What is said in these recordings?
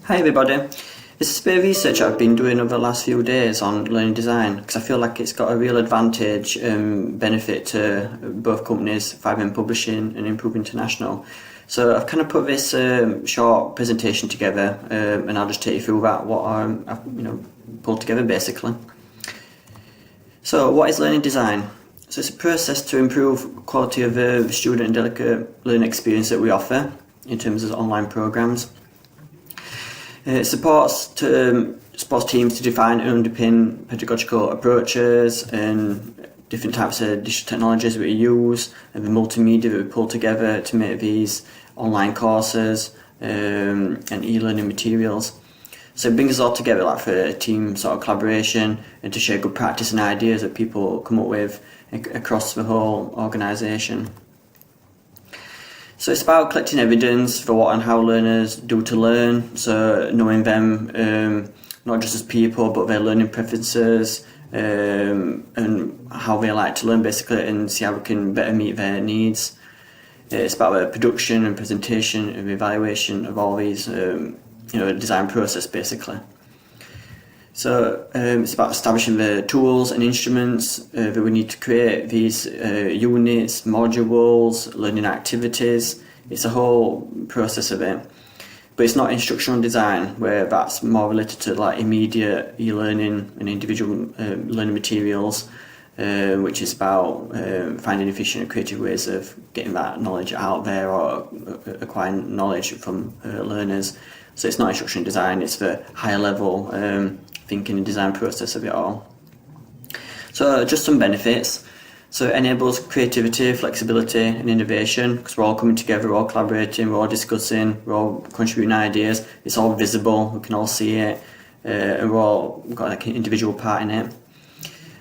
Hi everybody, this is a bit of research I've been doing over the last few days on learning design because I feel like it's got a real advantage and benefit to both companies, 5M Publishing and Improve International. So I've kind of put this short presentation together and I'll just take you through that, what I've pulled together basically. So what is learning design? So it's a process to improve quality of the student and delegate learning experience that we offer in terms of online programs. It supports teams to define and underpin pedagogical approaches and different types of digital technologies that we use and the multimedia that we pull together to make these online courses and e-learning materials. So it brings us all together like for a team sort of collaboration and to share good practice and ideas that people come up with across the whole organisation. So it's about collecting evidence for what and how learners do to learn, so knowing them not just as people but their learning preferences and how they like to learn basically, and see how we can better meet their needs. It's about the production and presentation and evaluation of all these design process basically. So it's about establishing the tools and instruments that we need to create these units, modules, learning activities. It's a whole process of it. But it's not instructional design, where that's more related to like immediate e-learning and individual learning materials, which is about finding efficient and creative ways of getting that knowledge out there or acquiring knowledge from learners. So it's not instructional design, it's the higher level thinking and design process of it all. So just some benefits. So it enables creativity, flexibility and innovation because we're all coming together, we're all collaborating, we're all discussing, we're all contributing ideas. It's all visible, we can all see it and we're all got like an individual part in it.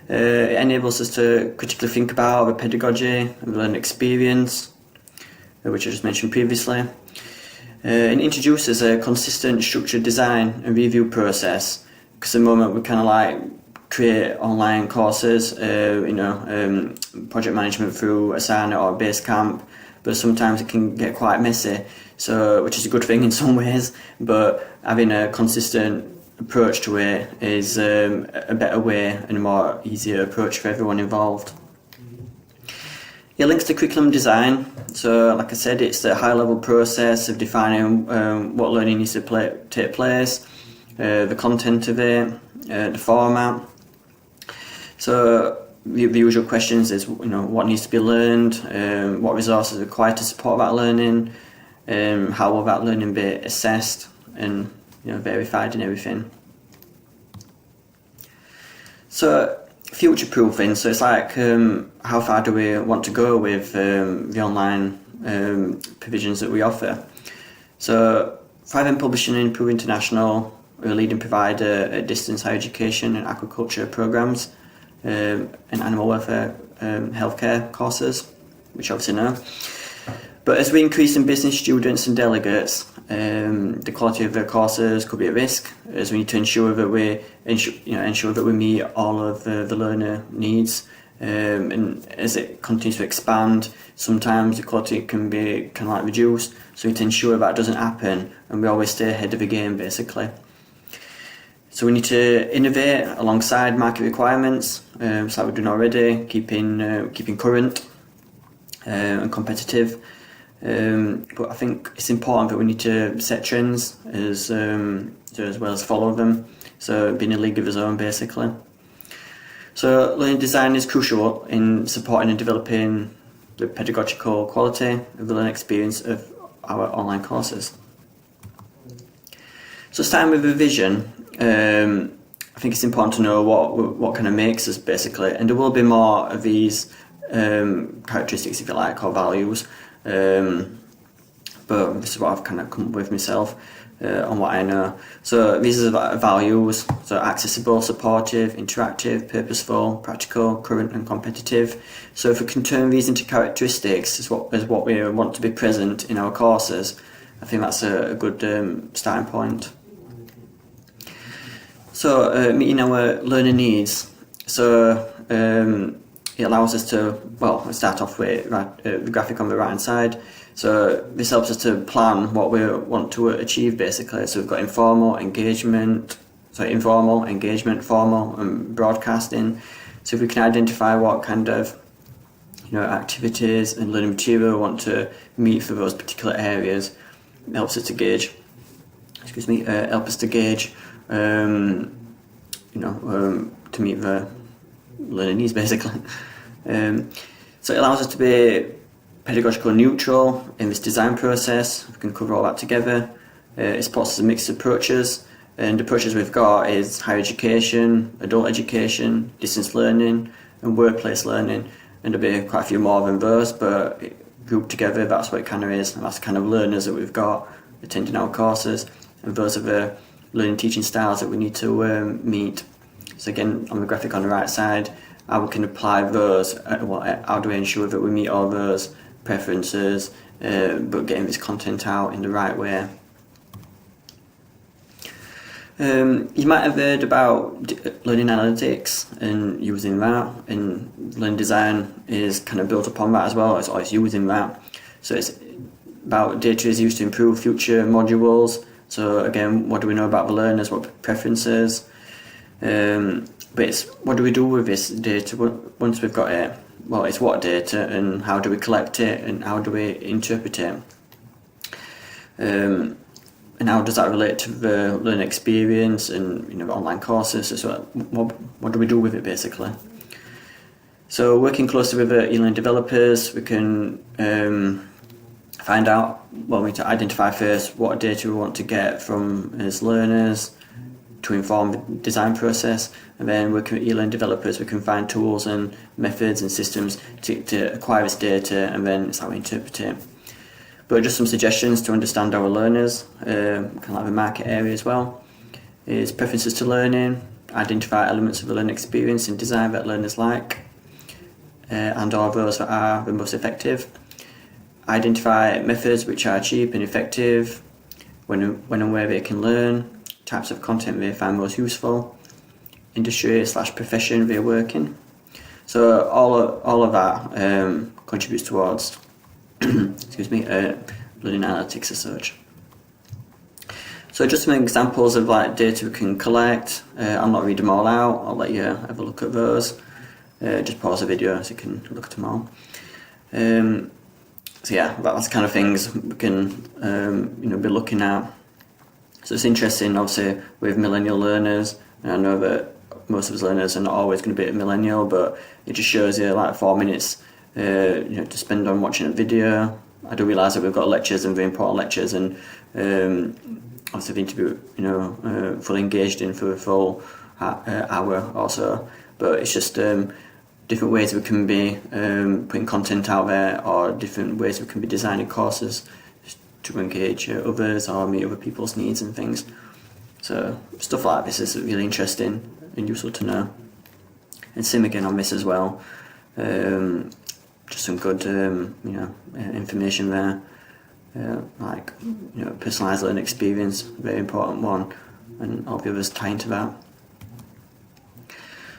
It enables us to critically think about the pedagogy and the learning experience, which I just mentioned previously. It introduces a consistent structured design and review process. Because at the moment we kind of like create online courses, project management through Asana or Basecamp, but sometimes it can get quite messy. So, which is a good thing in some ways, but having a consistent approach to it is a better way and a more easier approach for everyone involved. It links to curriculum design. So, like I said, it's the high-level process of defining what learning needs to take place. The content of it, the format. So the usual questions is what needs to be learned, what resources are required to support that learning, how will that learning be assessed and verified and everything. So future-proofing, so it's like how far do we want to go with the online provisions that we offer. So 5M Publishing and Improve International, we're a leading provider at distance higher education and aquaculture programs and animal welfare healthcare courses, which obviously know. But as we increase in business students and delegates, the quality of their courses could be at risk, as we need to ensure that we ensure that we meet all of the learner needs. And as it continues to expand, sometimes the quality can be kind of like reduced, so we need to ensure that doesn't happen, and we always stay ahead of the game basically. So we need to innovate alongside market requirements, so like we're doing already, keeping current and competitive. But I think it's important that we need to set trends as well as follow them. So being a league of his own basically. So learning design is crucial in supporting and developing the pedagogical quality of the learning experience of our online courses. So starting with a vision, I think it's important to know what kind of makes us basically, and there will be more of these characteristics, if you like, or values, but this is what I've kind of come up with myself on what I know. So these are the values, so accessible, supportive, interactive, purposeful, practical, current and competitive. So if we can turn these into characteristics as what we want to be present in our courses, I think that's a good starting point. So meeting our learner needs. So it allows us to, start off with the graphic on the right hand side. So this helps us to plan what we want to achieve basically. So we've got informal, engagement, formal and broadcasting. So if we can identify what kind of activities and learning material we want to meet for those particular areas, it helps us to gauge, to meet the learning needs basically. So it allows us to be pedagogical neutral in this design process. We can cover all that together. It supports us a mixed approaches, and the approaches we've got is higher education, adult education, distance learning and workplace learning, and there'll be quite a few more than those, but grouped together that's what it kind of is, and that's the kind of learners that we've got attending our courses, and those are the learning teaching styles that we need to meet. So again, on the graphic on the right side, how we can apply those, how do we ensure that we meet all those preferences, but getting this content out in the right way. You might have heard about learning analytics and using that, and learning design is kind of built upon that as well. It's always using that. So it's about data is used to improve future modules. So again, what do we know about the learners, what preferences? But it's what do we do with this data once we've got it? Well, it's what data and how do we collect it and how do we interpret it? And how does that relate to the learning experience and online courses? So what do we do with it basically? So working closely with the eLearning developers, we can find out, well, we need to identify first what data we want to get from as learners to inform the design process, and then working with eLearning developers we can find tools and methods and systems to acquire this data, and then it's how we interpret it. But just some suggestions to understand our learners, kind of like the market area as well, is preferences to learning, identify elements of the learning experience and design that learners like, and all those that are the most effective. Identify methods which are cheap and effective, when and where they can learn, types of content they find most useful, industry/profession they're working. So all of that contributes towards learning analytics as such. So just some examples of data we can collect. I'll not read them all out, I'll let you have a look at those. Just pause the video so you can look at them all. So yeah, that's the kind of things we can be looking at. So it's interesting, obviously, with millennial learners, and I know that most of us learners are not always going to be a millennial, but it just shows you 4 minutes to spend on watching a video. I do realise that we've got lectures and very important lectures, and obviously we need to be fully engaged in for a full hour or so. But it's just different ways we can be putting content out there, or different ways we can be designing courses to engage others or meet other people's needs and things. So stuff like this is really interesting and useful to know. And same again on this as well. Just some good information there. Personalised learning experience, very important one, and all the others tie into that.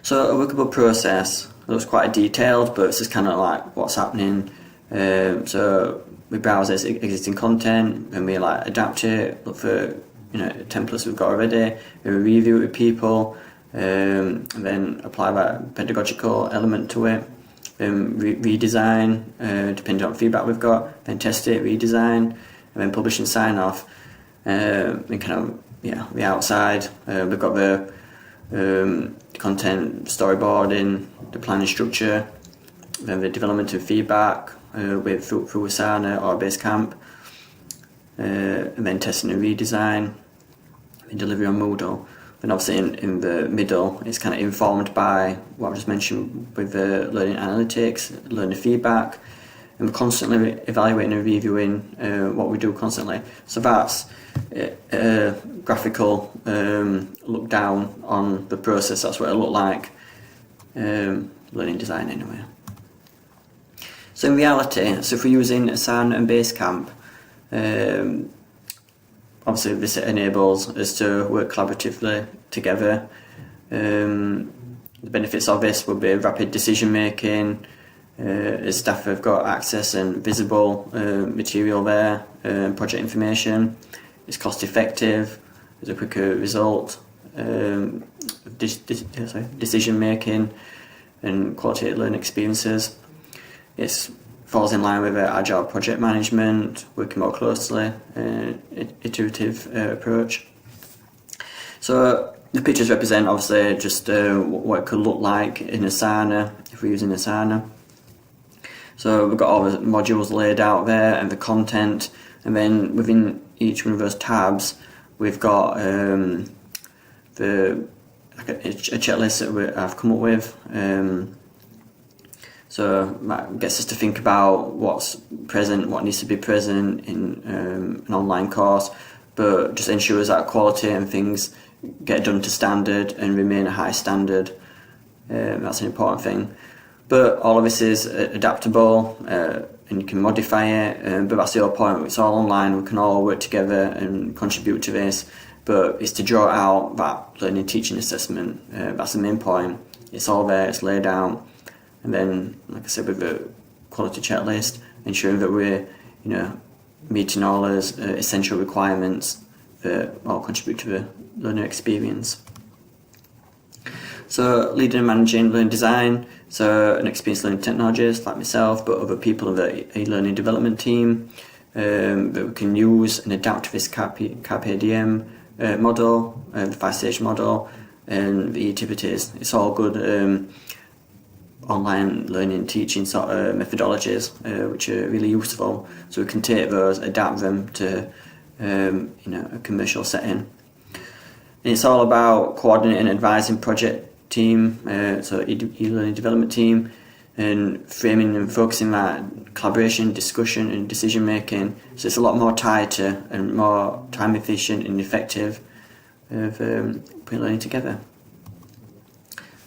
So a workable process looks quite detailed, but it's just kind of like what's happening. So we browse existing content, and we adapt it, look for templates we've got already, we review it with people, and then apply that pedagogical element to it, then redesign depending on feedback we've got, then test it, redesign, and then publish and sign off. Then the outside, we've got the content storyboarding, the planning structure, then the development and feedback through Asana or Basecamp, and then testing and redesign, and delivery on Moodle. Then obviously in the middle, it's kind of informed by what I just mentioned with the learning analytics, learner feedback, and we're constantly evaluating and reviewing what we do constantly. So that's a graphical look down on the process. That's what it looked like, learning design anyway. So in reality, so if we're using Asana and Basecamp, obviously this enables us to work collaboratively together. The benefits of this would be rapid decision making, Staff have got access and visible material there, project information. It's cost effective, there's a quicker result, decision making and quality learning experiences. It falls in line with agile project management, working more closely, iterative approach. So the pictures represent obviously just what it could look like in Asana if we're using Asana. So we've got all the modules laid out there and the content, and then within each one of those tabs we've got a checklist that I've come up with. So that gets us to think about what's present, what needs to be present in an online course, but just ensures that quality and things get done to standard and remain a high standard. That's an important thing. But all of this is adaptable and you can modify it, but that's the whole point. It's all online, we can all work together and contribute to this, but it's to draw out that learning teaching assessment. That's the main point. It's all there, it's laid out, and then, like I said, with the quality checklist, ensuring that we're meeting all those essential requirements that all contribute to the learner experience. So leading and managing learning design, so an experienced learning technologist like myself, but other people in the eLearning development team that we can use and adapt to this Carpe Diem model, the 5-stage model, and the activities. It's all good online learning and teaching sort of methodologies which are really useful, so we can take those, adapt them to a commercial setting. And it's all about coordinating and advising project team, so e-learning development team, and framing and focusing that collaboration, discussion and decision making. So it's a lot more tied to and more time efficient and effective of putting learning together.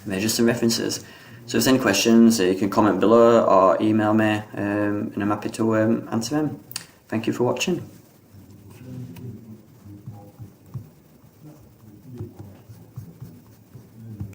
And they're just some references. So if there's any questions, you can comment below or email me, and I'm happy to answer them. Thank you for watching.